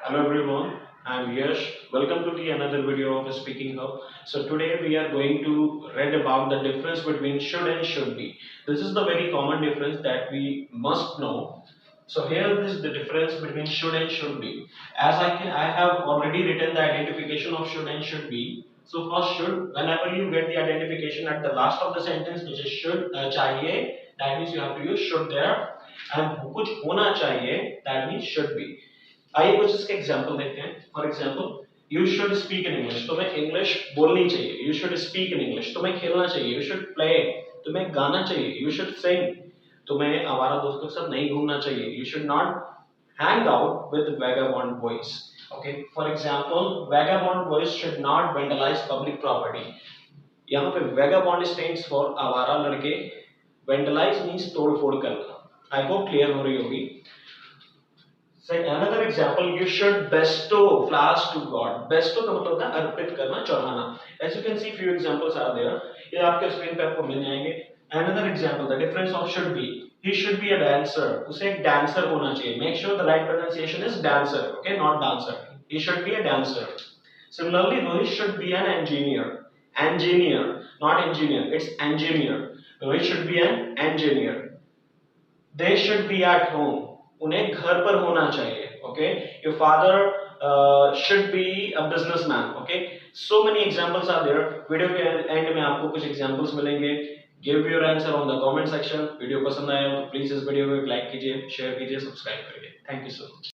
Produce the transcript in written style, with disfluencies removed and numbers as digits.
Hello everyone, I'm Yash. Welcome to the another video of Speaking Hub. So today we are going to read about the difference between should and should be. This is the very common difference that we must know. So here is the difference between should and should be. I have already written the identification of should and should be. So first should, whenever you get the identification at the last of the sentence, which is should chahiye, that means you have to use should there. And कुछ होना चाहिए, that means should be. आइए कुछ इसके example देखते हैं. For example, you should speak in English. तुम्हें English बोलनी चाहिए. You should speak in English. तुम्हें खेलना चाहिए. You should play. तुम्हें गाना चाहिए. यू शुड सिंग. तुम्हें आवारा दोस्तों के साथ नहीं घूमना चाहिए. You should not hang out with vagabond boys. Okay, for example, vagabond boys should not vandalize public property. यहाँ पे vagabond stands for आवारा लड़के. Vandalize means तोड़ फोड़ करना. I hope clear हो रही होगी. Another example, you should bestow flowers to God. Bestow का मतलब होता है अर्पित करना, चढ़ाना. As you can see, few examples are there. ये आपके स्क्रीन पे आपको मिल जाएंगे. Another example, the difference of should be. He should be a dancer. उसे एक dancer होना चाहिए. Make sure the right pronunciation is dancer. Okay, not dancer. He should be a dancer. Similarly, Rohit should be an engineer. Engineer, not engineer. It's engineer. Rohit should be an engineer. They should be at home. उन्हें घर पर होना चाहिए. Okay, your father should be a businessman. Okay, so many examples are there. Video के and में आपको कुछ examples मिलेंगे. Give your answer on the comment section. Video पसंद आया तो प्लीज इस वीडियो को लाइक कीजिए, शेयर कीजिए, सब्सक्राइब करिए. Thank you so much.